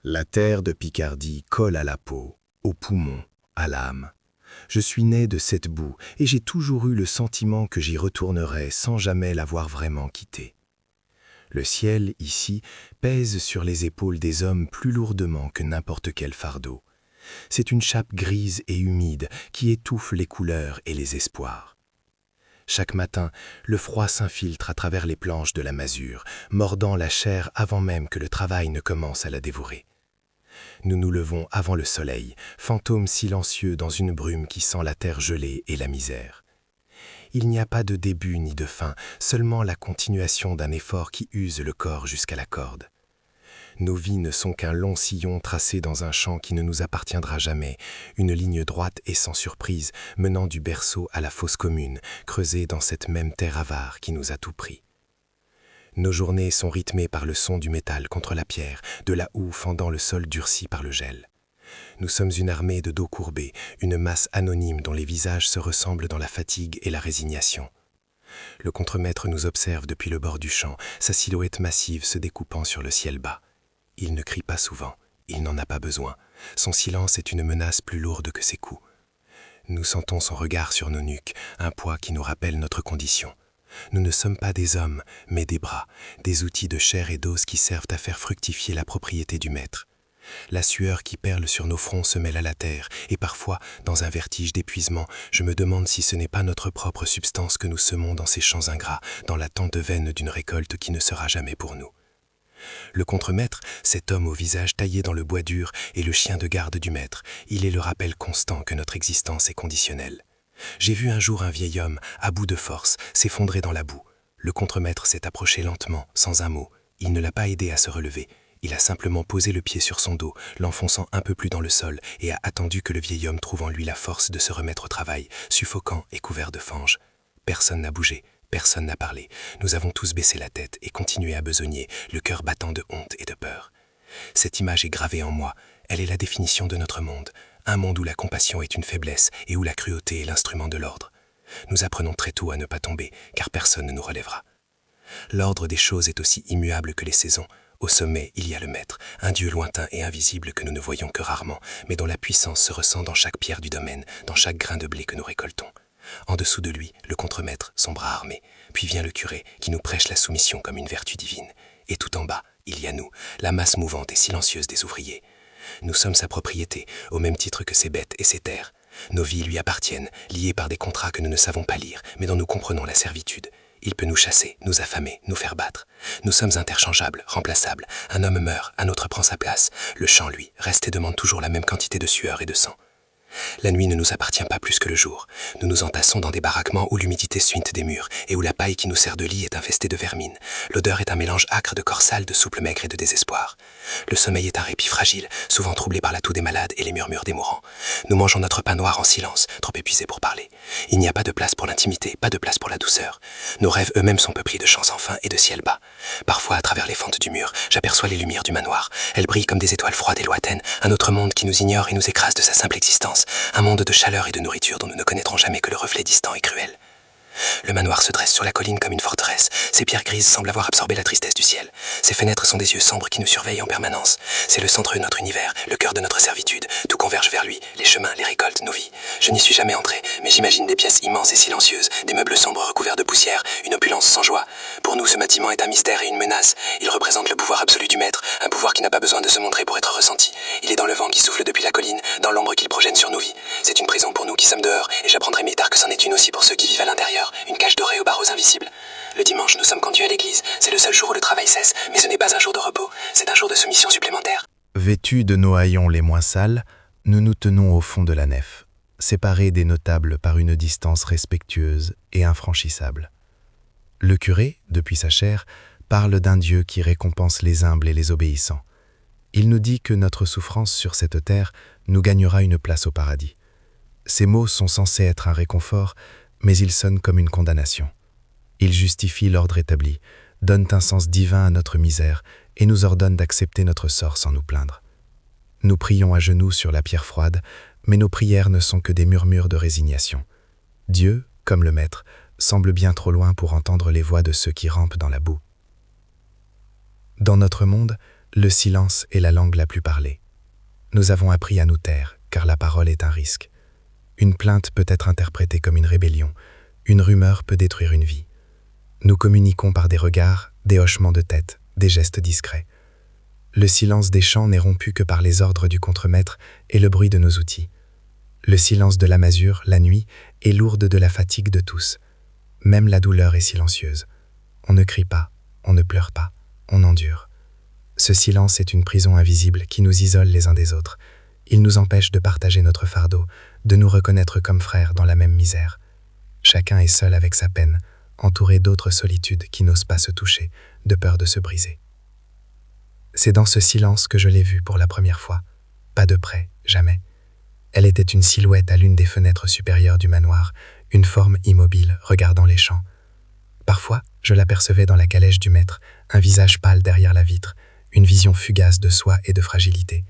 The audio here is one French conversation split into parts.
La terre de Picardie colle à la peau, aux poumons, à l'âme. Je suis né de cette boue et j'ai toujours eu le sentiment que j'y retournerais sans jamais l'avoir vraiment quitté. Le ciel, ici, pèse sur les épaules des hommes plus lourdement que n'importe quel fardeau. C'est une chape grise et humide qui étouffe les couleurs et les espoirs. Chaque matin, le froid s'infiltre à travers les planches de la masure, mordant la chair avant même que le travail ne commence à la dévorer. Nous nous levons avant le soleil, fantômes silencieux dans une brume qui sent la terre gelée et la misère. Il n'y a pas de début ni de fin, seulement la continuation d'un effort qui use le corps jusqu'à la corde. Nos vies ne sont qu'un long sillon tracé dans un champ qui ne nous appartiendra jamais, une ligne droite et sans surprise, menant du berceau à la fosse commune, creusée dans cette même terre avare qui nous a tout pris. Nos journées sont rythmées par le son du métal contre la pierre, de la houe fendant le sol durci par le gel. Nous sommes une armée de dos courbés, une masse anonyme dont les visages se ressemblent dans la fatigue et la résignation. Le contremaître nous observe depuis le bord du champ, sa silhouette massive se découpant sur le ciel bas. Il ne crie pas souvent, il n'en a pas besoin. Son silence est une menace plus lourde que ses coups. Nous sentons son regard sur nos nuques, un poids qui nous rappelle notre condition. Nous ne sommes pas des hommes, mais des bras, des outils de chair et d'os qui servent à faire fructifier la propriété du maître. La sueur qui perle sur nos fronts se mêle à la terre, et parfois, dans un vertige d'épuisement, je me demande si ce n'est pas notre propre substance que nous semons dans ces champs ingrats, dans l'attente vaine d'une récolte qui ne sera jamais pour nous. Le contremaître, cet homme au visage taillé dans le bois dur, est le chien de garde du maître. Il est le rappel constant que notre existence est conditionnelle. J'ai vu un jour un vieil homme, à bout de force, s'effondrer dans la boue. Le contremaître s'est approché lentement, sans un mot. Il ne l'a pas aidé à se relever. Il a simplement posé le pied sur son dos, l'enfonçant un peu plus dans le sol, et a attendu que le vieil homme trouve en lui la force de se remettre au travail, suffocant et couvert de fange. Personne n'a bougé, personne n'a parlé. Nous avons tous baissé la tête et continué à besogner, le cœur battant de honte et de peur. Cette image est gravée en moi. Elle est la définition de notre monde. Un monde où la compassion est une faiblesse et où la cruauté est l'instrument de l'ordre. Nous apprenons très tôt à ne pas tomber, car personne ne nous relèvera. L'ordre des choses est aussi immuable que les saisons. Au sommet, il y a le maître, un dieu lointain et invisible que nous ne voyons que rarement, mais dont la puissance se ressent dans chaque pierre du domaine, dans chaque grain de blé que nous récoltons. En dessous de lui, le contremaître, son bras armé. Puis vient le curé, qui nous prêche la soumission comme une vertu divine. Et tout en bas, il y a nous, la masse mouvante et silencieuse des ouvriers. Nous sommes sa propriété, au même titre que ses bêtes et ses terres. Nos vies lui appartiennent, liées par des contrats que nous ne savons pas lire, mais dont nous comprenons la servitude. Il peut nous chasser, nous affamer, nous faire battre. Nous sommes interchangeables, remplaçables. Un homme meurt, un autre prend sa place. Le champ, lui, reste et demande toujours la même quantité de sueur et de sang. La nuit ne nous appartient pas plus que le jour. Nous nous entassons dans des baraquements où l'humidité suinte des murs et où la paille qui nous sert de lit est infestée de vermine. L'odeur est un mélange âcre de corps sale, de souple maigre et de désespoir. Le sommeil est un répit fragile, souvent troublé par la toux des malades et les murmures des mourants. Nous mangeons notre pain noir en silence, trop épuisés pour parler. Il n'y a pas de place pour l'intimité, pas de place pour la douceur. Nos rêves eux-mêmes sont peuplés de champs sans fin et de ciel bas. Parfois, à travers les fentes du mur, j'aperçois les lumières du manoir. Elles brillent comme des étoiles froides et lointaines, un autre monde qui nous ignore et nous écrase de sa simple existence. Un monde de chaleur et de nourriture dont nous ne connaîtrons jamais que le reflet distant et cruel. Le manoir se dresse sur la colline comme une forteresse. Ses pierres grises semblent avoir absorbé la tristesse du ciel. Ses fenêtres sont des yeux sombres qui nous surveillent en permanence. C'est le centre de notre univers, le cœur de notre servitude. Tout converge vers lui, les chemins, les récoltes, nos vies. Je n'y suis jamais entré, mais j'imagine des pièces immenses et silencieuses, des meubles sombres recouverts de poussière, une opulence sans joie. Pour nous, ce bâtiment est un mystère et une menace. Il représente le pouvoir absolu du maître, un pouvoir qui n'a pas besoin de se montrer pour être ressenti. Il est dans le vent qui souffle depuis la colline, dans l'ombre qu'il projette sur nos vies. C'est une prison pour nous qui sommes dehors, et j'apprendrai mes tard que c'en est une aussi pour ceux qui vivent à l'intérieur. Une cage dorée aux barreaux invisibles. Le dimanche, nous sommes conduits à l'église. C'est le seul jour où le travail cesse, mais ce n'est pas un jour de repos, c'est un jour de soumission supplémentaire. Vêtus de nos haillons les moins sales, nous nous tenons au fond de la nef, séparés des notables par une distance respectueuse et infranchissable. Le curé, depuis sa chaire, parle d'un Dieu qui récompense les humbles et les obéissants. Il nous dit que notre souffrance sur cette terre nous gagnera une place au paradis. Ces mots sont censés être un réconfort, mais ils sonnent comme une condamnation. Ils justifient l'ordre établi, donnent un sens divin à notre misère et nous ordonnent d'accepter notre sort sans nous plaindre. Nous prions à genoux sur la pierre froide, mais nos prières ne sont que des murmures de résignation. Dieu, comme le Maître, semble bien trop loin pour entendre les voix de ceux qui rampent dans la boue. Dans notre monde, Le silence est la langue la plus parlée. Nous avons appris à nous taire, car la parole est un risque. Une plainte peut être interprétée comme une rébellion, une rumeur peut détruire une vie. Nous communiquons par des regards, des hochements de tête, des gestes discrets. Le silence des champs n'est rompu que par les ordres du contremaître et le bruit de nos outils. Le silence de la masure, la nuit, est lourde de la fatigue de tous. Même la douleur est silencieuse. On ne crie pas, on ne pleure pas, on endure. Ce silence est une prison invisible qui nous isole les uns des autres. Il nous empêche de partager notre fardeau, de nous reconnaître comme frères dans la même misère. Chacun est seul avec sa peine, entouré d'autres solitudes qui n'osent pas se toucher, de peur de se briser. C'est dans ce silence que je l'ai vue pour la première fois. Pas de près, jamais. Elle était une silhouette à l'une des fenêtres supérieures du manoir, une forme immobile regardant les champs. Parfois, je l'apercevais dans la calèche du maître, un visage pâle derrière la vitre, une vision fugace de soi et de fragilité.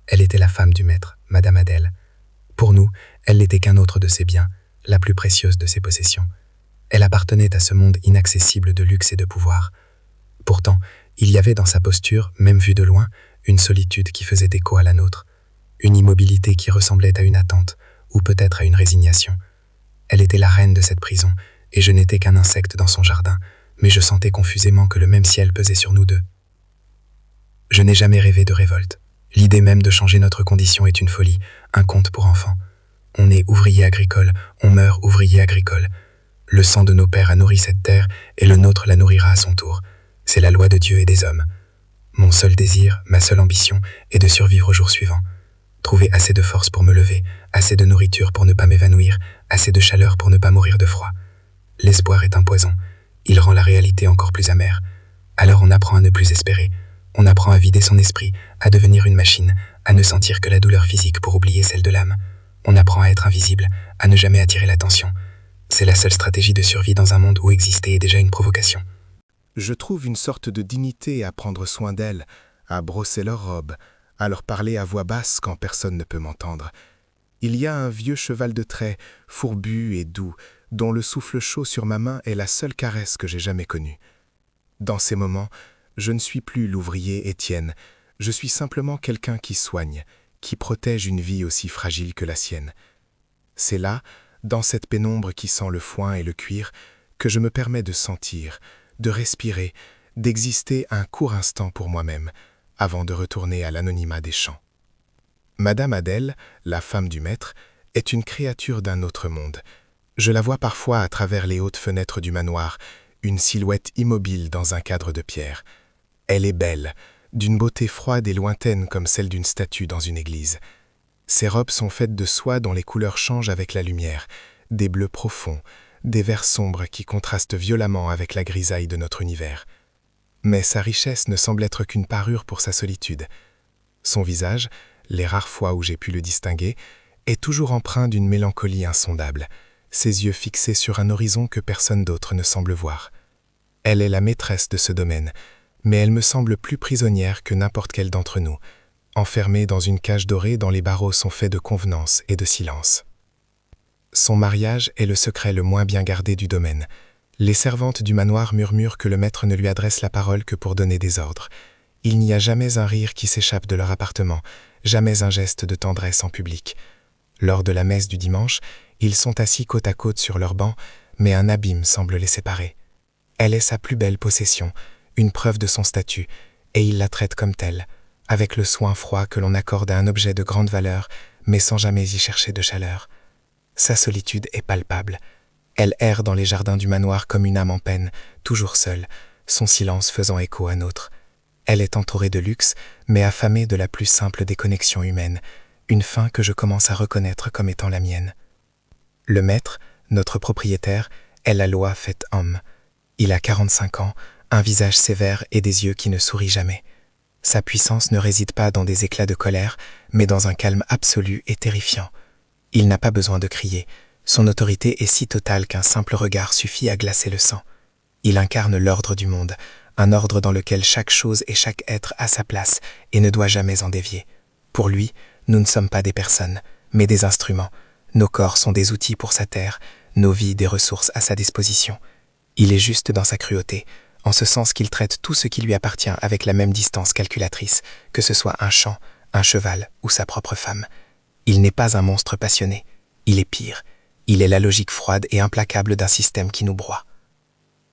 Elle était la femme du maître, Madame Adèle. Pour nous, elle n'était qu'un autre de ses biens, la plus précieuse de ses possessions. Elle appartenait à ce monde inaccessible de luxe et de pouvoir. Pourtant, il y avait dans sa posture, même vue de loin, une solitude qui faisait écho à la nôtre, une immobilité qui ressemblait à une attente, ou peut-être à une résignation. Elle était la reine de cette prison, et je n'étais qu'un insecte dans son jardin, mais je sentais confusément que le même ciel pesait sur nous deux. Je n'ai jamais rêvé de révolte. L'idée même de changer notre condition est une folie, un conte pour enfants. On est ouvrier agricole, on meurt ouvrier agricole. Le sang de nos pères a nourri cette terre, et le nôtre la nourrira à son tour. C'est la loi de Dieu et des hommes. Mon seul désir, ma seule ambition, est de survivre au jour suivant. Trouver assez de force pour me lever, assez de nourriture pour ne pas m'évanouir, assez de chaleur pour ne pas mourir de froid. L'espoir est un poison. Il rend la réalité encore plus amère. Alors on apprend à ne plus espérer. On apprend à vider son esprit, à devenir une machine, à ne sentir que la douleur physique pour oublier celle de l'âme. On apprend à être invisible, à ne jamais attirer l'attention. C'est la seule stratégie de survie dans un monde où exister est déjà une provocation. Je trouve une sorte de dignité à prendre soin d'elles, à brosser leurs robes, à leur parler à voix basse quand personne ne peut m'entendre. Il y a un vieux cheval de trait, fourbu et doux, dont le souffle chaud sur ma main est la seule caresse que j'ai jamais connue. Dans ces moments, je ne suis plus l'ouvrier Étienne, je suis simplement quelqu'un qui soigne, qui protège une vie aussi fragile que la sienne. C'est là, dans cette pénombre qui sent le foin et le cuir, que je me permets de sentir, de respirer, d'exister un court instant pour moi-même, avant de retourner à l'anonymat des champs. Madame Adèle, la femme du maître, est une créature d'un autre monde. Je la vois parfois à travers les hautes fenêtres du manoir, une silhouette immobile dans un cadre de pierre. Elle est belle, d'une beauté froide et lointaine comme celle d'une statue dans une église. Ses robes sont faites de soie dont les couleurs changent avec la lumière, des bleus profonds, des verts sombres qui contrastent violemment avec la grisaille de notre univers. Mais sa richesse ne semble être qu'une parure pour sa solitude. Son visage, les rares fois où j'ai pu le distinguer, est toujours empreint d'une mélancolie insondable, ses yeux fixés sur un horizon que personne d'autre ne semble voir. Elle est la maîtresse de ce domaine, mais elle me semble plus prisonnière que n'importe quelle d'entre nous, enfermée dans une cage dorée dont les barreaux sont faits de convenance et de silence. Son mariage est le secret le moins bien gardé du domaine. Les servantes du manoir murmurent que le maître ne lui adresse la parole que pour donner des ordres. Il n'y a jamais un rire qui s'échappe de leur appartement, jamais un geste de tendresse en public. Lors de la messe du dimanche, ils sont assis côte à côte sur leur banc, mais un abîme semble les séparer. Elle est sa plus belle possession, une preuve de son statut, et il la traite comme telle, avec le soin froid que l'on accorde à un objet de grande valeur, mais sans jamais y chercher de chaleur. Sa solitude est palpable. Elle erre dans les jardins du manoir comme une âme en peine, toujours seule, son silence faisant écho à nôtre. Elle est entourée de luxe, mais affamée de la plus simple des connexions humaines, une faim que je commence à reconnaître comme étant la mienne. Le maître, notre propriétaire, est la loi faite homme. Il a 45 ans, un visage sévère et des yeux qui ne sourient jamais. Sa puissance ne réside pas dans des éclats de colère, mais dans un calme absolu et terrifiant. Il n'a pas besoin de crier. Son autorité est si totale qu'un simple regard suffit à glacer le sang. Il incarne l'ordre du monde, un ordre dans lequel chaque chose et chaque être a sa place et ne doit jamais en dévier. Pour lui, nous ne sommes pas des personnes, mais des instruments. Nos corps sont des outils pour sa terre, nos vies des ressources à sa disposition. Il est juste dans sa cruauté, en ce sens qu'il traite tout ce qui lui appartient avec la même distance calculatrice, que ce soit un champ, un cheval ou sa propre femme. Il n'est pas un monstre passionné, il est pire. Il est la logique froide et implacable d'un système qui nous broie.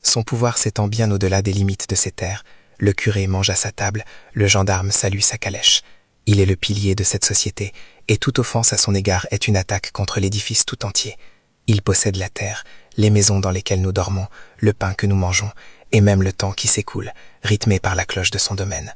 Son pouvoir s'étend bien au-delà des limites de ses terres. Le curé mange à sa table, le gendarme salue sa calèche. Il est le pilier de cette société, et toute offense à son égard est une attaque contre l'édifice tout entier. Il possède la terre, les maisons dans lesquelles nous dormons, le pain que nous mangeons, et même le temps qui s'écoule, rythmé par la cloche de son domaine.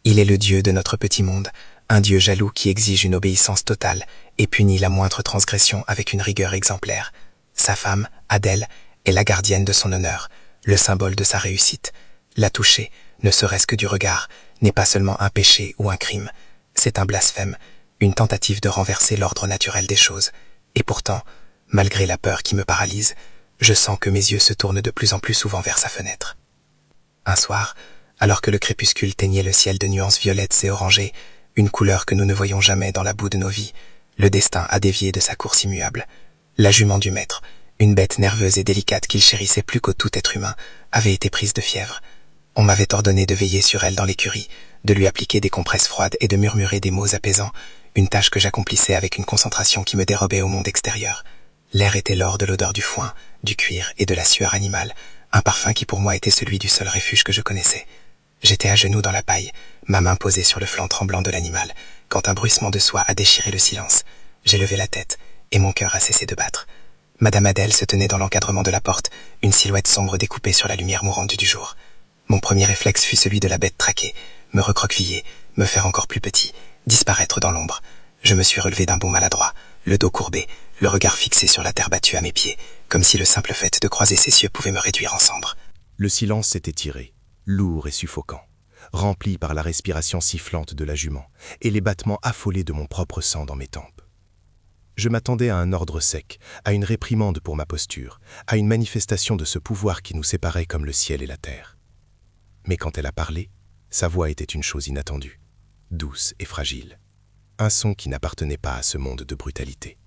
Il est le Dieu de notre petit monde, un Dieu jaloux qui exige une obéissance totale et punit la moindre transgression avec une rigueur exemplaire. Sa femme, Adèle, est la gardienne de son honneur, le symbole de sa réussite. La toucher, ne serait-ce que du regard, n'est pas seulement un péché ou un crime, c'est un blasphème, une tentative de renverser l'ordre naturel des choses. Et pourtant, malgré la peur qui me paralyse, je sens que mes yeux se tournent de plus en plus souvent vers sa fenêtre. Un soir, alors que le crépuscule teignait le ciel de nuances violettes et orangées, une couleur que nous ne voyons jamais dans la boue de nos vies, le destin a dévié de sa course immuable. La jument du maître, une bête nerveuse et délicate qu'il chérissait plus qu'au tout être humain, avait été prise de fièvre. On m'avait ordonné de veiller sur elle dans l'écurie, de lui appliquer des compresses froides et de murmurer des mots apaisants, une tâche que j'accomplissais avec une concentration qui me dérobait au monde extérieur. L'air était l'or de l'odeur du foin, du cuir et de la sueur animale, un parfum qui pour moi était celui du seul refuge que je connaissais. J'étais à genoux dans la paille, ma main posée sur le flanc tremblant de l'animal, quand un bruissement de soie a déchiré le silence. J'ai levé la tête, et mon cœur a cessé de battre. Madame Adèle se tenait dans l'encadrement de la porte, une silhouette sombre découpée sur la lumière mourante du jour. Mon premier réflexe fut celui de la bête traquée, me recroqueviller, me faire encore plus petit, disparaître dans l'ombre. Je me suis relevé d'un bond maladroit, le dos courbé, le regard fixé sur la terre battue à mes pieds, comme si le simple fait de croiser ses cieux pouvait me réduire en cendres. Le silence s'est étiré, lourd et suffocant, rempli par la respiration sifflante de la jument et les battements affolés de mon propre sang dans mes tempes. Je m'attendais à un ordre sec, à une réprimande pour ma posture, à une manifestation de ce pouvoir qui nous séparait comme le ciel et la terre. Mais quand elle a parlé, sa voix était une chose inattendue, douce et fragile, un son qui n'appartenait pas à ce monde de brutalité.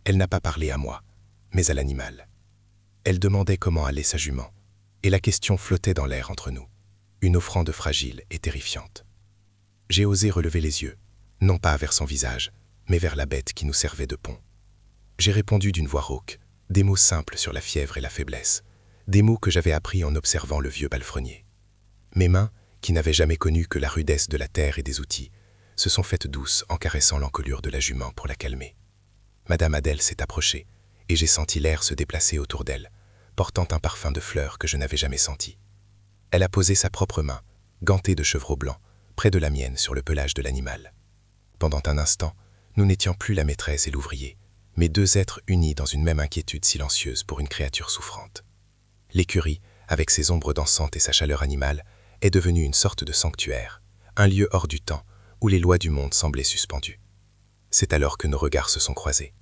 Elle n'a pas parlé à moi, mais à l'animal. Elle demandait comment allait sa jument, et la question flottait dans l'air entre nous, une offrande fragile et terrifiante. J'ai osé relever les yeux, non pas vers son visage, mais vers la bête qui nous servait de pont. J'ai répondu d'une voix rauque, des mots simples sur la fièvre et la faiblesse, des mots que j'avais appris en observant le vieux palefrenier. Mes mains, qui n'avaient jamais connu que la rudesse de la terre et des outils, se sont faites douces en caressant l'encolure de la jument pour la calmer. Madame Adèle s'est approchée, et j'ai senti l'air se déplacer autour d'elle, portant un parfum de fleurs que je n'avais jamais senti. Elle a posé sa propre main, gantée de chevreau blanc, près de la mienne sur le pelage de l'animal. Pendant un instant, nous n'étions plus la maîtresse et l'ouvrier, mais deux êtres unis dans une même inquiétude silencieuse pour une créature souffrante. L'écurie, avec ses ombres dansantes et sa chaleur animale, est devenue une sorte de sanctuaire, un lieu hors du temps où les lois du monde semblaient suspendues. C'est alors que nos regards se sont croisés.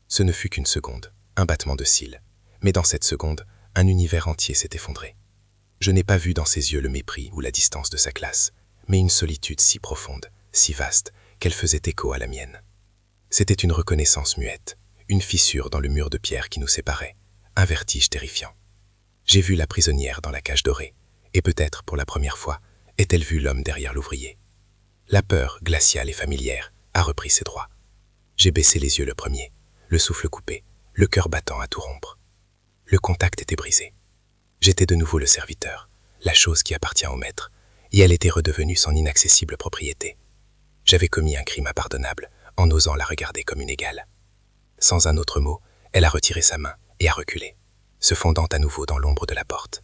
Ce ne fut qu'une seconde, un battement de cils, mais dans cette seconde, un univers entier s'est effondré. Je n'ai pas vu dans ses yeux le mépris ou la distance de sa classe, mais une solitude si profonde, si vaste, qu'elle faisait écho à la mienne. C'était une reconnaissance muette, une fissure dans le mur de pierre qui nous séparait, un vertige terrifiant. J'ai vu la prisonnière dans la cage dorée, et peut-être, pour la première fois, est-elle vue l'homme derrière l'ouvrier. La peur, glaciale et familière, a repris ses droits. J'ai baissé les yeux le premier, le souffle coupé, le cœur battant à tout rompre. Le contact était brisé. J'étais de nouveau le serviteur, la chose qui appartient au maître, et elle était redevenue son inaccessible propriété. J'avais commis un crime impardonnable en osant la regarder comme une égale. Sans un autre mot, elle a retiré sa main et a reculé, se fondant à nouveau dans l'ombre de la porte.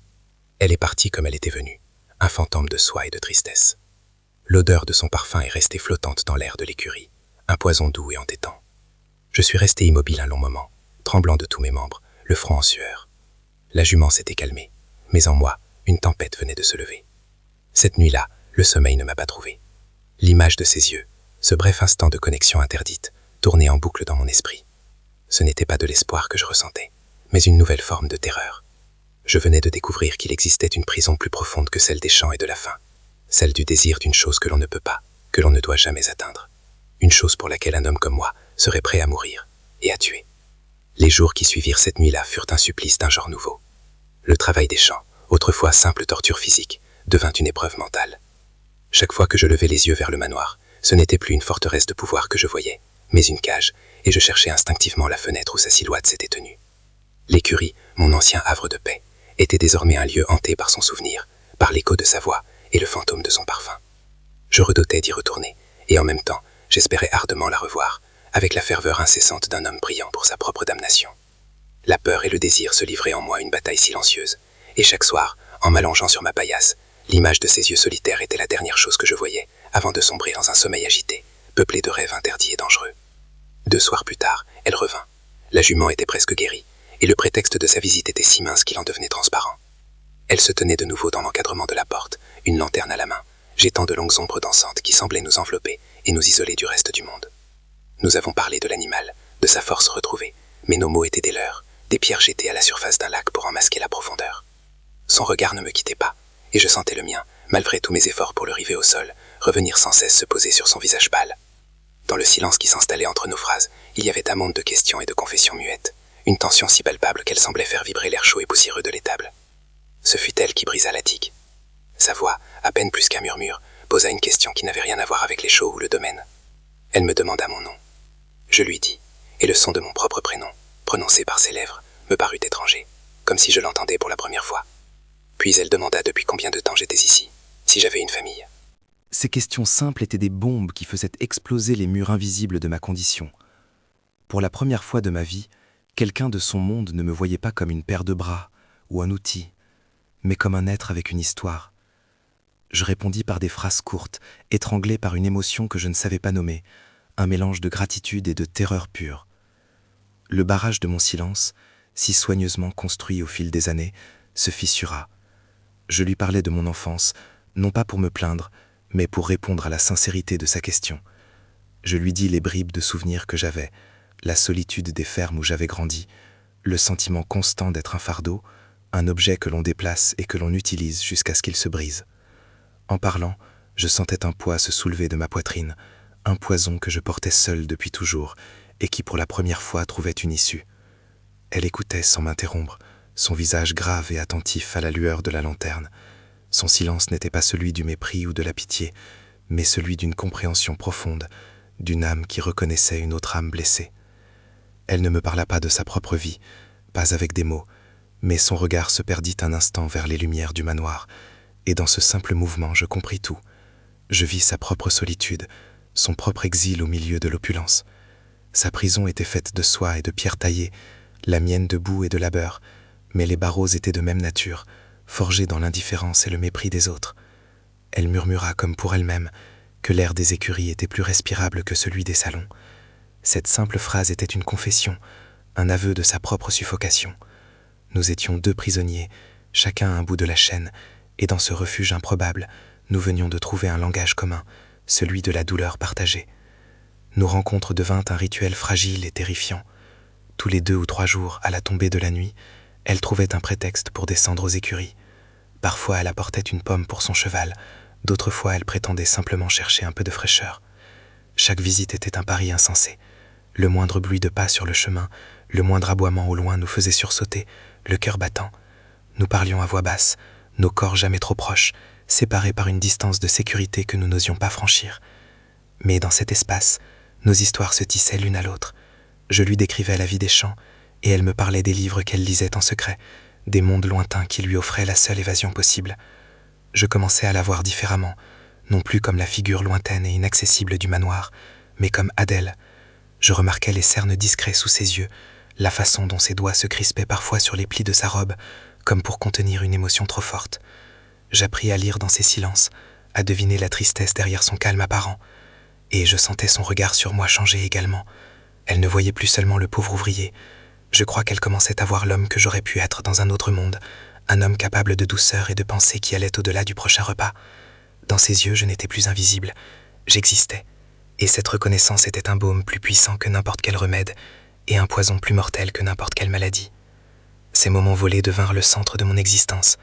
Elle est partie comme elle était venue, un fantôme de soie et de tristesse. L'odeur de son parfum est restée flottante dans l'air de l'écurie, un poison doux et entêtant. Je suis resté immobile un long moment, tremblant de tous mes membres, le front en sueur. La jument s'était calmée, mais en moi, une tempête venait de se lever. Cette nuit-là, le sommeil ne m'a pas trouvé. L'image de ses yeux, ce bref instant de connexion interdite, tournait en boucle dans mon esprit. Ce n'était pas de l'espoir que je ressentais, mais une nouvelle forme de terreur. Je venais de découvrir qu'il existait une prison plus profonde que celle des champs et de la faim, celle du désir d'une chose que l'on ne peut pas, que l'on ne doit jamais atteindre. Une chose pour laquelle un homme comme moi serait prêt à mourir et à tuer. Les jours qui suivirent cette nuit-là furent un supplice d'un genre nouveau. Le travail des champs, autrefois simple torture physique, devint une épreuve mentale. Chaque fois que je levais les yeux vers le manoir, ce n'était plus une forteresse de pouvoir que je voyais, mais une cage, et je cherchais instinctivement la fenêtre où sa silhouette s'était tenue. L'écurie, mon ancien havre de paix, était désormais un lieu hanté par son souvenir, par l'écho de sa voix et le fantôme de son parfum. Je redoutais d'y retourner, et en même temps, j'espérais ardemment la revoir, avec la ferveur incessante d'un homme priant pour sa propre damnation. La peur et le désir se livraient en moi une bataille silencieuse, et chaque soir, en m'allongeant sur ma paillasse, l'image de ses yeux solitaires était la dernière chose que je voyais, avant de sombrer dans un sommeil agité, peuplé de rêves interdits et dangereux. 2 soirs plus tard, elle revint. La jument était presque guérie, et le prétexte de sa visite était si mince qu'il en devenait transparent. Elle se tenait de nouveau dans l'encadrement de la porte, une lanterne à la main, jetant de longues ombres dansantes qui semblaient nous envelopper et nous isoler du reste du monde. Nous avons parlé de l'animal, de sa force retrouvée, mais nos mots étaient des leurs, des pierres jetées à la surface d'un lac pour en masquer la profondeur. Son regard ne me quittait pas, et je sentais le mien, malgré tous mes efforts pour le river au sol, revenir sans cesse se poser sur son visage pâle. Dans le silence qui s'installait entre nos phrases, il y avait un monde de questions et de confessions muettes, une tension si palpable qu'elle semblait faire vibrer l'air chaud et poussiéreux de l'étable. Ce fut elle qui brisa la digue. Sa voix, à peine plus qu'un murmure, posa une question qui n'avait rien à voir avec les chaux ou le domaine. Elle me demanda mon nom. Je lui dis, et le son de mon propre prénom, prononcé par ses lèvres, me parut étranger, comme si je l'entendais pour la première fois. Puis elle demanda depuis combien de temps j'étais ici, si j'avais une famille. Ces questions simples étaient des bombes qui faisaient exploser les murs invisibles de ma condition. Pour la première fois de ma vie, quelqu'un de son monde ne me voyait pas comme une paire de bras ou un outil, mais comme un être avec une histoire. Je répondis par des phrases courtes, étranglées par une émotion que je ne savais pas nommer, un mélange de gratitude et de terreur pure. Le barrage de mon silence, si soigneusement construit au fil des années, se fissura. Je lui parlais de mon enfance, non pas pour me plaindre, mais pour répondre à la sincérité de sa question. Je lui dis les bribes de souvenirs que j'avais, la solitude des fermes où j'avais grandi, le sentiment constant d'être un fardeau, un objet que l'on déplace et que l'on utilise jusqu'à ce qu'il se brise. En parlant, je sentais un poids se soulever de ma poitrine, un poison que je portais seul depuis toujours et qui pour la première fois trouvait une issue. Elle écoutait sans m'interrompre, son visage grave et attentif à la lueur de la lanterne. Son silence n'était pas celui du mépris ou de la pitié, mais celui d'une compréhension profonde, d'une âme qui reconnaissait une autre âme blessée. Elle ne me parla pas de sa propre vie, pas avec des mots, mais son regard se perdit un instant vers les lumières du manoir, et dans ce simple mouvement je compris tout. Je vis sa propre solitude, son propre exil au milieu de l'opulence. Sa prison était faite de soie et de pierres taillées, la mienne de boue et de labeur, mais les barreaux étaient de même nature, forgés dans l'indifférence et le mépris des autres. Elle murmura comme pour elle-même que l'air des écuries était plus respirable que celui des salons. Cette simple phrase était une confession, un aveu de sa propre suffocation. Nous étions 2 prisonniers, chacun à un bout de la chaîne, et dans ce refuge improbable, nous venions de trouver un langage commun, celui de la douleur partagée. Nos rencontres devinrent un rituel fragile et terrifiant. Tous les 2 ou 3 jours, à la tombée de la nuit, elle trouvait un prétexte pour descendre aux écuries. Parfois, elle apportait une pomme pour son cheval, d'autres fois, elle prétendait simplement chercher un peu de fraîcheur. Chaque visite était un pari insensé. Le moindre bruit de pas sur le chemin, le moindre aboiement au loin nous faisait sursauter, le cœur battant. Nous parlions à voix basse, nos corps jamais trop proches, séparés par une distance de sécurité que nous n'osions pas franchir. Mais dans cet espace, nos histoires se tissaient l'une à l'autre. Je lui décrivais la vie des champs, et elle me parlait des livres qu'elle lisait en secret, des mondes lointains qui lui offraient la seule évasion possible. Je commençais à la voir différemment, non plus comme la figure lointaine et inaccessible du manoir, mais comme Adèle. Je remarquais les cernes discrets sous ses yeux, la façon dont ses doigts se crispaient parfois sur les plis de sa robe, comme pour contenir une émotion trop forte. J'appris à lire dans ses silences, à deviner la tristesse derrière son calme apparent, et je sentais son regard sur moi changer également. Elle ne voyait plus seulement le pauvre ouvrier. Je crois qu'elle commençait à voir l'homme que j'aurais pu être dans un autre monde, un homme capable de douceur et de pensée qui allait au-delà du prochain repas. Dans ses yeux, je n'étais plus invisible, j'existais, et cette reconnaissance était un baume plus puissant que n'importe quel remède, et un poison plus mortel que n'importe quelle maladie. Ces moments volés devinrent le centre de mon existence.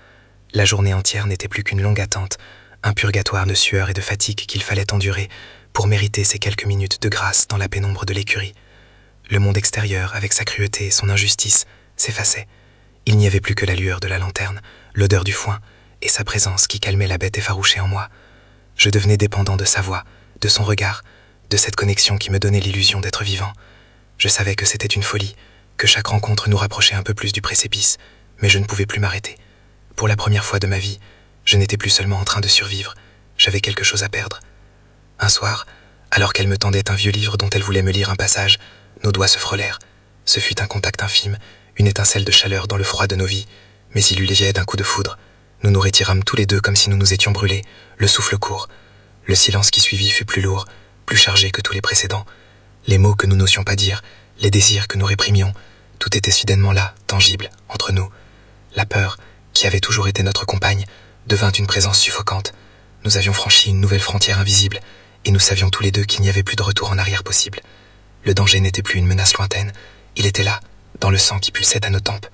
La journée entière n'était plus qu'une longue attente, un purgatoire de sueur et de fatigue qu'il fallait endurer pour mériter ces quelques minutes de grâce dans la pénombre de l'écurie. Le monde extérieur, avec sa cruauté et son injustice, s'effaçait. Il n'y avait plus que la lueur de la lanterne, l'odeur du foin et sa présence qui calmait la bête effarouchée en moi. Je devenais dépendant de sa voix, de son regard, de cette connexion qui me donnait l'illusion d'être vivant. Je savais que c'était une folie, que chaque rencontre nous rapprochait un peu plus du précipice, mais je ne pouvais plus m'arrêter. Pour la première fois de ma vie, je n'étais plus seulement en train de survivre, j'avais quelque chose à perdre. Un soir, alors qu'elle me tendait un vieux livre dont elle voulait me lire un passage, nos doigts se frôlèrent. Ce fut un contact infime, une étincelle de chaleur dans le froid de nos vies, mais il eut l'effet d'un coup de foudre. Nous nous retirâmes tous les deux comme si nous nous étions brûlés, le souffle court. Le silence qui suivit fut plus lourd, plus chargé que tous les précédents. Les mots que nous n'osions pas dire, les désirs que nous réprimions, tout était soudainement là, tangible, entre nous. La peur, qui avait toujours été notre compagne, devint une présence suffocante. Nous avions franchi une nouvelle frontière invisible, et nous savions tous les deux qu'il n'y avait plus de retour en arrière possible. Le danger n'était plus une menace lointaine, il était là, dans le sang qui pulsait à nos tempes.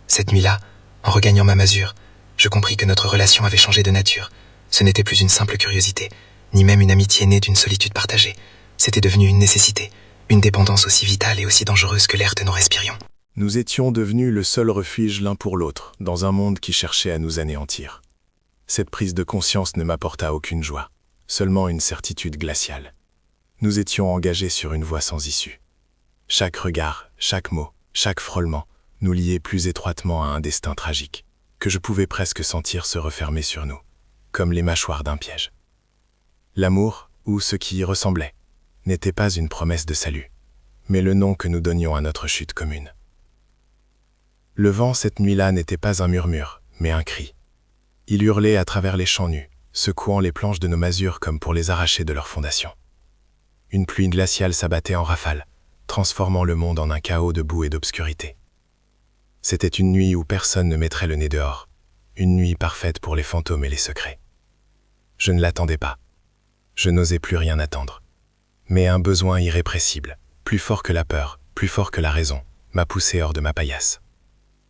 Cette nuit-là, en regagnant ma masure, je compris que notre relation avait changé de nature. Ce n'était plus une simple curiosité, ni même une amitié née d'une solitude partagée. C'était devenu une nécessité, une dépendance aussi vitale et aussi dangereuse que l'air que nous respirions. Nous étions devenus le seul refuge l'un pour l'autre, dans un monde qui cherchait à nous anéantir. Cette prise de conscience ne m'apporta aucune joie, seulement une certitude glaciale. Nous étions engagés sur une voie sans issue. Chaque regard, chaque mot, chaque frôlement nous liait plus étroitement à un destin tragique, que je pouvais presque sentir se refermer sur nous, comme les mâchoires d'un piège. L'amour, ou ce qui y ressemblait, n'était pas une promesse de salut, mais le nom que nous donnions à notre chute commune. Le vent cette nuit-là n'était pas un murmure, mais un cri. Il hurlait à travers les champs nus, secouant les planches de nos masures comme pour les arracher de leurs fondations. Une pluie glaciale s'abattait en rafales, transformant le monde en un chaos de boue et d'obscurité. C'était une nuit où personne ne mettrait le nez dehors, une nuit parfaite pour les fantômes et les secrets. Je ne l'attendais pas. Je n'osais plus rien attendre. Mais un besoin irrépressible, plus fort que la peur, plus fort que la raison, m'a poussé hors de ma paillasse.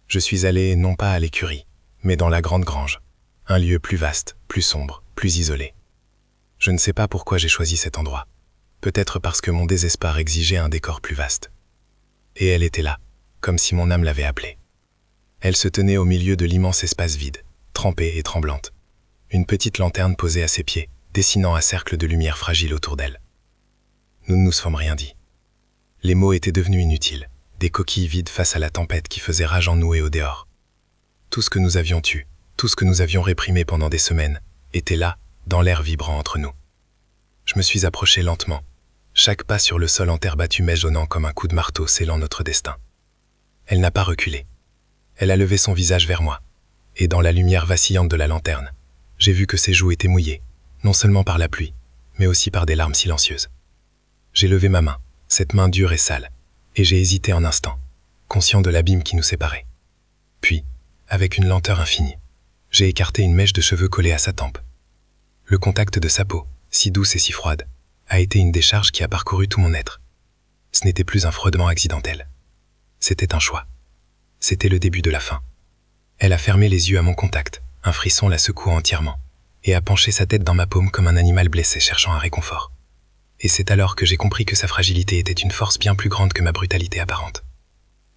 Je suis allé non pas à l'écurie, mais dans la grande grange, un lieu plus vaste, plus sombre, plus isolé. Je ne sais pas pourquoi j'ai choisi cet endroit. Peut-être parce que mon désespoir exigeait un décor plus vaste. Et elle était là, comme si mon âme l'avait appelée. Elle se tenait au milieu de l'immense espace vide, trempée et tremblante. Une petite lanterne posée à ses pieds, dessinant un cercle de lumière fragile autour d'elle. Nous ne nous sommes rien dit. Les mots étaient devenus inutiles, des coquilles vides face à la tempête qui faisait rage en nous et au dehors. Tout ce que nous avions tué, tout ce que nous avions réprimé pendant des semaines, était là, dans l'air vibrant entre nous. Je me suis approché lentement, chaque pas sur le sol en terre battue m'éjonnant comme un coup de marteau scellant notre destin. Elle n'a pas reculé. Elle a levé son visage vers moi, et dans la lumière vacillante de la lanterne, j'ai vu que ses joues étaient mouillées, non seulement par la pluie, mais aussi par des larmes silencieuses. J'ai levé ma main, cette main dure et sale, et j'ai hésité un instant, conscient de l'abîme qui nous séparait. Puis, avec une lenteur infinie, j'ai écarté une mèche de cheveux collée à sa tempe. Le contact de sa peau, si douce et si froide, a été une décharge qui a parcouru tout mon être. Ce n'était plus un frottement accidentel. C'était un choix. C'était le début de la fin. Elle a fermé les yeux à mon contact, un frisson la secouant entièrement, et a penché sa tête dans ma paume comme un animal blessé cherchant un réconfort. Et c'est alors que j'ai compris que sa fragilité était une force bien plus grande que ma brutalité apparente.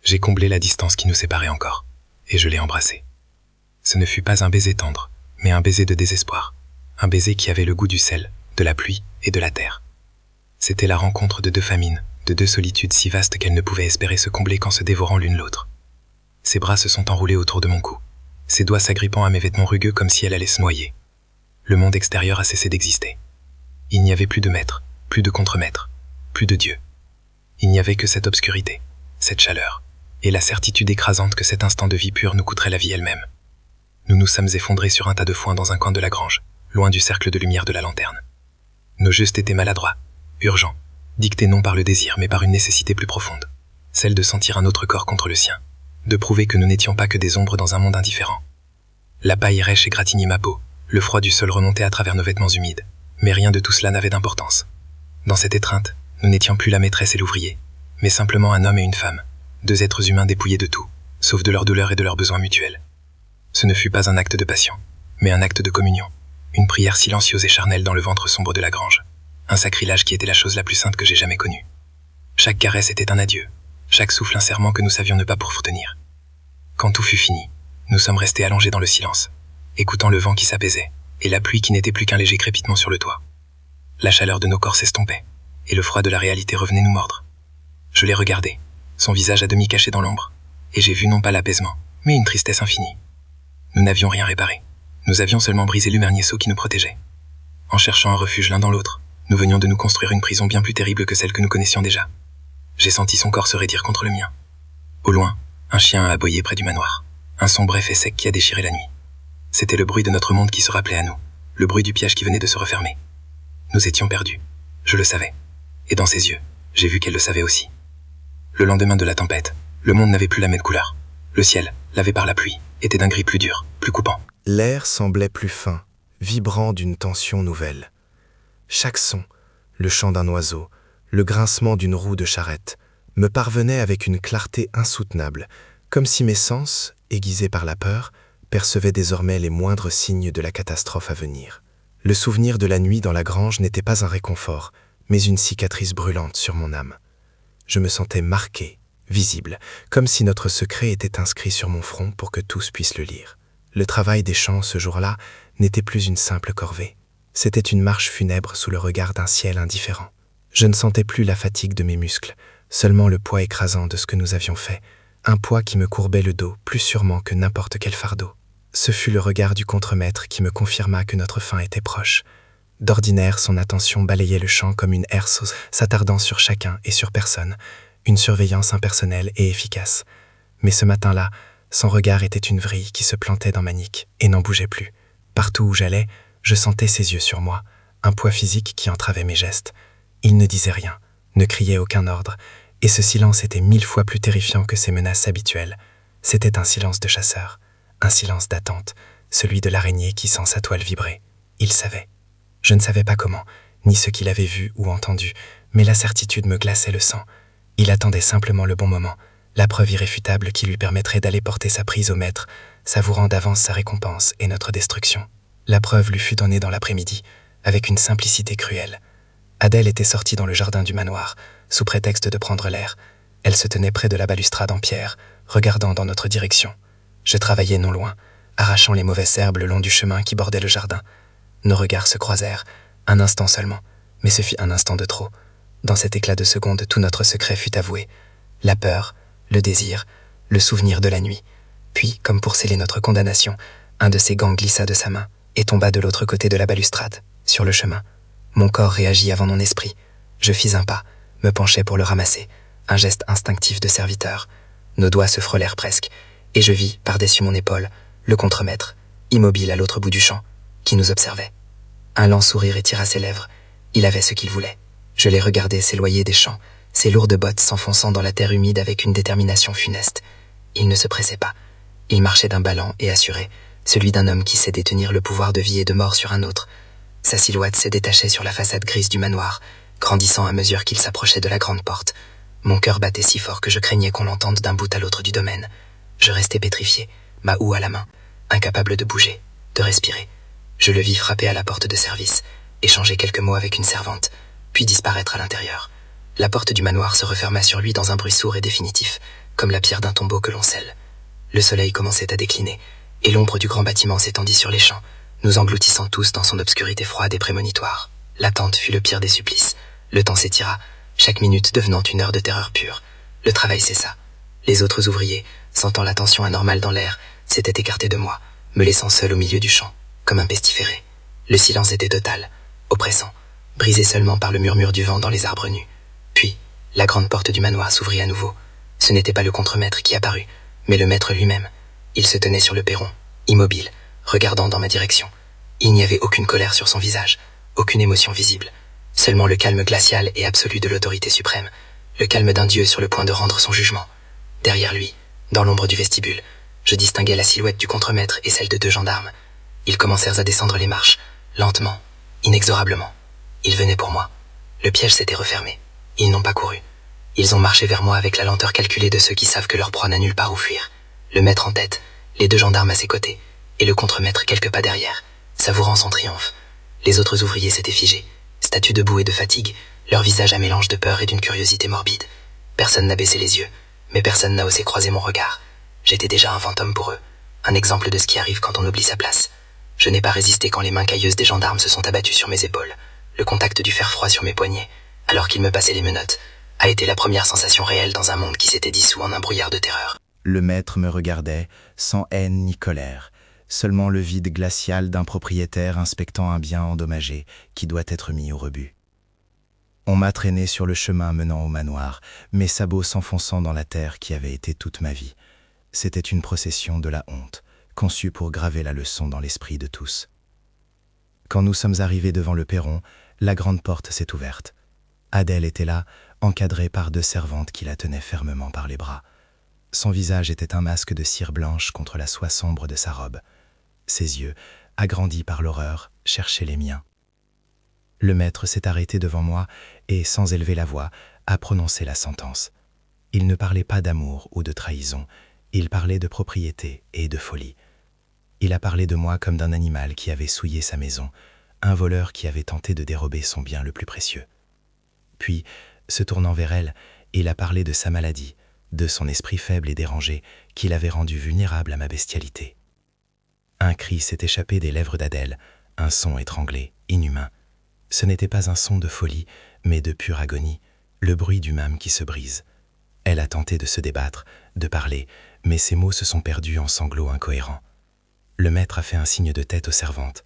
J'ai comblé la distance qui nous séparait encore, et je l'ai embrassée. Ce ne fut pas un baiser tendre, mais un baiser de désespoir, un baiser qui avait le goût du sel, de la pluie et de la terre. C'était la rencontre de deux famines, de deux solitudes si vastes qu'elles ne pouvaient espérer se combler qu'en se dévorant l'une l'autre. Ses bras se sont enroulés autour de mon cou, ses doigts s'agrippant à mes vêtements rugueux comme si elle allait se noyer. Le monde extérieur a cessé d'exister. Il n'y avait plus de maître, plus de contremaître, plus de Dieu. Il n'y avait que cette obscurité, cette chaleur, et la certitude écrasante que cet instant de vie pure nous coûterait la vie elle-même. Nous nous sommes effondrés sur un tas de foin dans un coin de la grange, loin du cercle de lumière de la lanterne. Nos gestes étaient maladroits, urgents, dictés non par le désir mais par une nécessité plus profonde, celle de sentir un autre corps contre le sien, de prouver que nous n'étions pas que des ombres dans un monde indifférent. La paille rêche égratignait ma peau, le froid du sol remontait à travers nos vêtements humides, mais rien de tout cela n'avait d'importance. Dans cette étreinte, nous n'étions plus la maîtresse et l'ouvrier, mais simplement un homme et une femme, deux êtres humains dépouillés de tout, sauf de leur douleur et de leurs besoins mutuels. Ce ne fut pas un acte de passion, mais un acte de communion, une prière silencieuse et charnelle dans le ventre sombre de la grange, un sacrilège qui était la chose la plus sainte que j'ai jamais connue. Chaque caresse était un adieu, chaque souffle un serment que nous savions ne pas pouvoir tenir. Quand tout fut fini, nous sommes restés allongés dans le silence, écoutant le vent qui s'apaisait, et la pluie qui n'était plus qu'un léger crépitement sur le toit. La chaleur de nos corps s'estompait, et le froid de la réalité revenait nous mordre. Je l'ai regardé, son visage à demi caché dans l'ombre, et j'ai vu non pas l'apaisement, mais une tristesse infinie. Nous n'avions rien réparé. Nous avions seulement brisé l'humerniesseau qui nous protégeait. En cherchant un refuge l'un dans l'autre, nous venions de nous construire une prison bien plus terrible que celle que nous connaissions déjà. J'ai senti son corps se raidir contre le mien. Au loin, un chien a aboyé près du manoir. Un son bref et sec qui a déchiré la nuit. C'était le bruit de notre monde qui se rappelait à nous, le bruit du piège qui venait de se refermer. Nous étions perdus. Je le savais. Et dans ses yeux, j'ai vu qu'elle le savait aussi. Le lendemain de la tempête, le monde n'avait plus la même couleur. Le ciel, lavé par la pluie, était d'un gris plus dur, plus coupant. L'air semblait plus fin, vibrant d'une tension nouvelle. Chaque son, le chant d'un oiseau, le grincement d'une roue de charrette, me parvenait avec une clarté insoutenable, comme si mes sens, aiguisés par la peur, percevaient désormais les moindres signes de la catastrophe à venir. Le souvenir de la nuit dans la grange n'était pas un réconfort, mais une cicatrice brûlante sur mon âme. Je me sentais marqué, visible, comme si notre secret était inscrit sur mon front pour que tous puissent le lire. Le travail des champs ce jour-là n'était plus une simple corvée. C'était une marche funèbre sous le regard d'un ciel indifférent. Je ne sentais plus la fatigue de mes muscles, seulement le poids écrasant de ce que nous avions fait, un poids qui me courbait le dos plus sûrement que n'importe quel fardeau. Ce fut le regard du contremaître qui me confirma que notre fin était proche. D'ordinaire, son attention balayait le champ comme une herse, s'attardant sur chacun et sur personne, une surveillance impersonnelle et efficace. Mais ce matin-là, son regard était une vrille qui se plantait dans ma nique et n'en bougeait plus. Partout où j'allais, je sentais ses yeux sur moi, un poids physique qui entravait mes gestes. Il ne disait rien, ne criait aucun ordre, et ce silence était 1000 fois plus terrifiant que ses menaces habituelles. C'était un silence de chasseur, un silence d'attente, celui de l'araignée qui sent sa toile vibrer. Il savait. Je ne savais pas comment, ni ce qu'il avait vu ou entendu, mais la certitude me glaçait le sang. Il attendait simplement le bon moment, la preuve irréfutable qui lui permettrait d'aller porter sa prise au maître, savourant d'avance sa récompense et notre destruction. La preuve lui fut donnée dans l'après-midi, avec une simplicité cruelle. Adèle était sortie dans le jardin du manoir, sous prétexte de prendre l'air. Elle se tenait près de la balustrade en pierre, regardant dans notre direction. Je travaillais non loin, arrachant les mauvaises herbes le long du chemin qui bordait le jardin. Nos regards se croisèrent, un instant seulement, mais ce fut un instant de trop. Dans cet éclat de seconde, tout notre secret fut avoué. La peur, le désir, le souvenir de la nuit. Puis, comme pour sceller notre condamnation, un de ses gants glissa de sa main et tomba de l'autre côté de la balustrade, sur le chemin. Mon corps réagit avant mon esprit. Je fis un pas, me penchai pour le ramasser, un geste instinctif de serviteur. Nos doigts se frôlèrent presque, et je vis, par-dessus mon épaule, le contremaître, immobile à l'autre bout du champ, qui nous observait. Un lent sourire étira ses lèvres. Il avait ce qu'il voulait. Je l'ai regardé s'éloigner des champs, ses lourdes bottes s'enfonçant dans la terre humide avec une détermination funeste. Il ne se pressait pas. Il marchait d'un bas lent et assuré, celui d'un homme qui sait détenir le pouvoir de vie et de mort sur un autre. Sa silhouette se détachait sur la façade grise du manoir, grandissant à mesure qu'il s'approchait de la grande porte. Mon cœur battait si fort que je craignais qu'on l'entende d'un bout à l'autre du domaine. Je restai pétrifié, ma houe à la main, incapable de bouger, de respirer. Je le vis frapper à la porte de service, échanger quelques mots avec une servante, puis disparaître à l'intérieur. La porte du manoir se referma sur lui dans un bruit sourd et définitif, comme la pierre d'un tombeau que l'on scelle. Le soleil commençait à décliner, et l'ombre du grand bâtiment s'étendit sur les champs, nous engloutissant tous dans son obscurité froide et prémonitoire. L'attente fut le pire des supplices. Le temps s'étira, chaque minute devenant une heure de terreur pure. Le travail cessa. Les autres ouvriers, sentant la tension anormale dans l'air, s'étaient écartés de moi, me laissant seul au milieu du champ, comme un pestiféré. Le silence était total, oppressant, brisé seulement par le murmure du vent dans les arbres nus. Puis, la grande porte du manoir s'ouvrit à nouveau. Ce n'était pas le contremaître qui apparut, mais le maître lui-même. Il se tenait sur le perron, immobile, regardant dans ma direction. Il n'y avait aucune colère sur son visage, aucune émotion visible, seulement le calme glacial et absolu de l'autorité suprême, le calme d'un dieu sur le point de rendre son jugement. Derrière lui, dans l'ombre du vestibule, je distinguais la silhouette du contremaître et celle de 2 gendarmes. Ils commencèrent à descendre les marches, lentement, inexorablement. Ils venaient pour moi. Le piège s'était refermé. Ils n'ont pas couru. Ils ont marché vers moi avec la lenteur calculée de ceux qui savent que leur proie n'a nulle part où fuir. Le maître en tête, les 2 gendarmes à ses côtés, et le contremaître quelques pas derrière, savourant son triomphe. Les autres ouvriers s'étaient figés, statues debout et de fatigue, leur visage un mélange de peur et d'une curiosité morbide. Personne n'a baissé les yeux, mais personne n'a osé croiser mon regard. J'étais déjà un fantôme pour eux, un exemple de ce qui arrive quand on oublie sa place. Je n'ai pas résisté quand les mains cailleuses des gendarmes se sont abattues sur mes épaules. Le contact du fer froid sur mes poignets, alors qu'ils me passaient les menottes, a été la première sensation réelle dans un monde qui s'était dissous en un brouillard de terreur. Le maître me regardait, sans haine ni colère, seulement le vide glacial d'un propriétaire inspectant un bien endommagé qui doit être mis au rebut. On m'a traîné sur le chemin menant au manoir, mes sabots s'enfonçant dans la terre qui avait été toute ma vie. C'était une procession de la honte, conçue pour graver la leçon dans l'esprit de tous. Quand nous sommes arrivés devant le perron, la grande porte s'est ouverte. Adèle était là, encadrée par 2 servantes qui la tenaient fermement par les bras. Son visage était un masque de cire blanche contre la soie sombre de sa robe. Ses yeux, agrandis par l'horreur, cherchaient les miens. Le maître s'est arrêté devant moi et, sans élever la voix, a prononcé la sentence. Il ne parlait pas d'amour ou de trahison, il parlait de propriété et de folie. Il a parlé de moi comme d'un animal qui avait souillé sa maison, un voleur qui avait tenté de dérober son bien le plus précieux. Puis, se tournant vers elle, il a parlé de sa maladie, de son esprit faible et dérangé qui l'avait rendu vulnérable à ma bestialité. Un cri s'est échappé des lèvres d'Adèle, un son étranglé, inhumain. Ce n'était pas un son de folie, mais de pure agonie, le bruit du mâme qui se brise. Elle a tenté de se débattre, de parler, mais ses mots se sont perdus en sanglots incohérents. Le maître a fait un signe de tête aux servantes.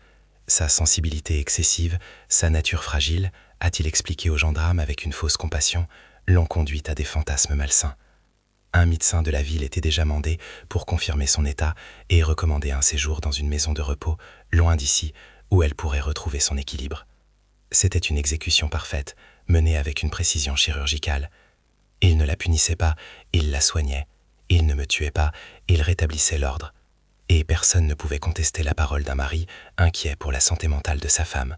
Sa sensibilité excessive, sa nature fragile, a-t-il expliqué aux gendarmes avec une fausse compassion, l'ont conduite à des fantasmes malsains. Un médecin de la ville était déjà mandé pour confirmer son état et recommander un séjour dans une maison de repos, loin d'ici, où elle pourrait retrouver son équilibre. C'était une exécution parfaite, menée avec une précision chirurgicale. Il ne la punissait pas, il la soignait. Il ne me tuait pas, il rétablissait l'ordre. Et personne ne pouvait contester la parole d'un mari inquiet pour la santé mentale de sa femme.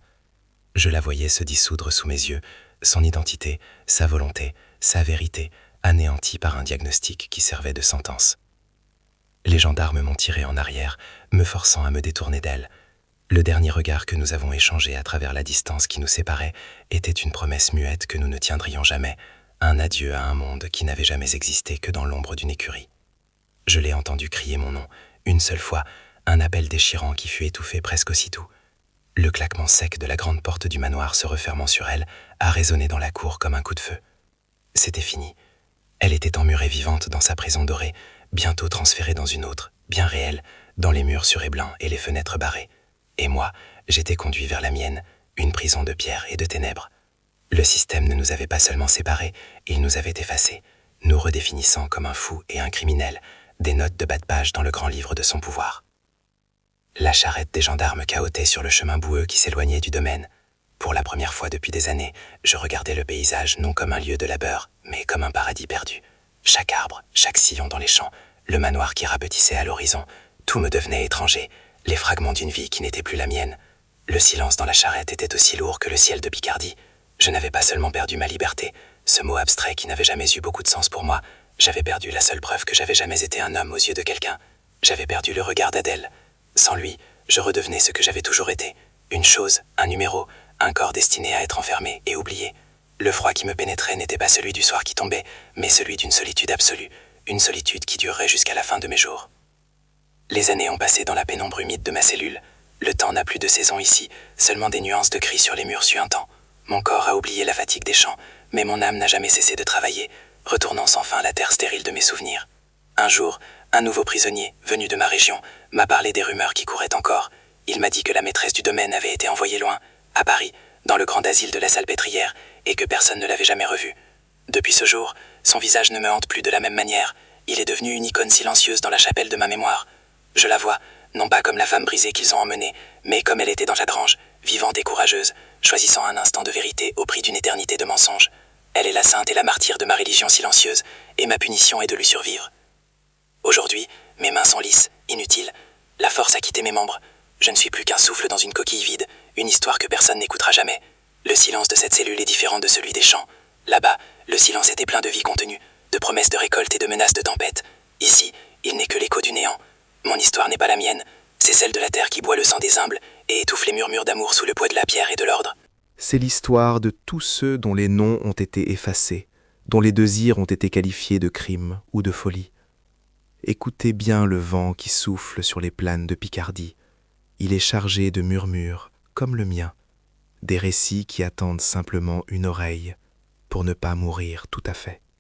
Je la voyais se dissoudre sous mes yeux, son identité, sa volonté, sa vérité, anéantie par un diagnostic qui servait de sentence. Les gendarmes m'ont tiré en arrière, me forçant à me détourner d'elle. Le dernier regard que nous avons échangé à travers la distance qui nous séparait était une promesse muette que nous ne tiendrions jamais, un adieu à un monde qui n'avait jamais existé que dans l'ombre d'une écurie. Je l'ai entendu crier mon nom, une seule fois, un appel déchirant qui fut étouffé presque aussitôt. Le claquement sec de la grande porte du manoir se refermant sur elle a résonné dans la cour comme un coup de feu. C'était fini. Elle était emmurée vivante dans sa prison dorée, bientôt transférée dans une autre, bien réelle, dans les murs surés blancs et les fenêtres barrées. Et moi, j'étais conduit vers la mienne, une prison de pierre et de ténèbres. Le système ne nous avait pas seulement séparés, il nous avait effacés, nous redéfinissant comme un fou et un criminel, des notes de bas de page dans le grand livre de son pouvoir. La charrette des gendarmes cahotait sur le chemin boueux qui s'éloignait du domaine. Pour la première fois depuis des années, je regardais le paysage non comme un lieu de labeur, mais comme un paradis perdu. Chaque arbre, chaque sillon dans les champs, le manoir qui rapetissait à l'horizon, tout me devenait étranger, les fragments d'une vie qui n'était plus la mienne. Le silence dans la charrette était aussi lourd que le ciel de Picardie. Je n'avais pas seulement perdu ma liberté, ce mot abstrait qui n'avait jamais eu beaucoup de sens pour moi, j'avais perdu la seule preuve que j'avais jamais été un homme aux yeux de quelqu'un. J'avais perdu le regard d'Adèle. Sans lui, je redevenais ce que j'avais toujours été. Une chose, un numéro, un corps destiné à être enfermé et oublié. Le froid qui me pénétrait n'était pas celui du soir qui tombait, mais celui d'une solitude absolue, une solitude qui durerait jusqu'à la fin de mes jours. Les années ont passé dans la pénombre humide de ma cellule. Le temps n'a plus de saison ici, seulement des nuances de gris sur les murs suintants. Mon corps a oublié la fatigue des champs, mais mon âme n'a jamais cessé de travailler, retournant sans fin à la terre stérile de mes souvenirs. Un jour, un nouveau prisonnier, venu de ma région, m'a parlé des rumeurs qui couraient encore. Il m'a dit que la maîtresse du domaine avait été envoyée loin, à Paris, dans le grand asile de la Salpêtrière, et que personne ne l'avait jamais revue. Depuis ce jour, son visage ne me hante plus de la même manière. Il est devenu une icône silencieuse dans la chapelle de ma mémoire. Je la vois, non pas comme la femme brisée qu'ils ont emmenée, mais comme elle était dans Jadrange, vivante et courageuse, choisissant un instant de vérité au prix d'une éternité de mensonges. Elle est la sainte et la martyre de ma religion silencieuse, et ma punition est de lui survivre. Aujourd'hui, mes mains sont lisses, inutiles. La force a quitté mes membres. Je ne suis plus qu'un souffle dans une coquille vide, une histoire que personne n'écoutera jamais. Le silence de cette cellule est différent de celui des champs. Là-bas, le silence était plein de vie contenue, de promesses de récolte et de menaces de tempête. Ici, il n'est que l'écho du néant. Mon histoire n'est pas la mienne. C'est celle de la terre qui boit le sang des humbles et étouffe les murmures d'amour sous le poids de la pierre et de l'ordre. C'est l'histoire de tous ceux dont les noms ont été effacés, dont les désirs ont été qualifiés de crimes ou de folie. Écoutez bien le vent qui souffle sur les plaines de Picardie. Il est chargé de murmures, comme le mien, des récits qui attendent simplement une oreille pour ne pas mourir tout à fait.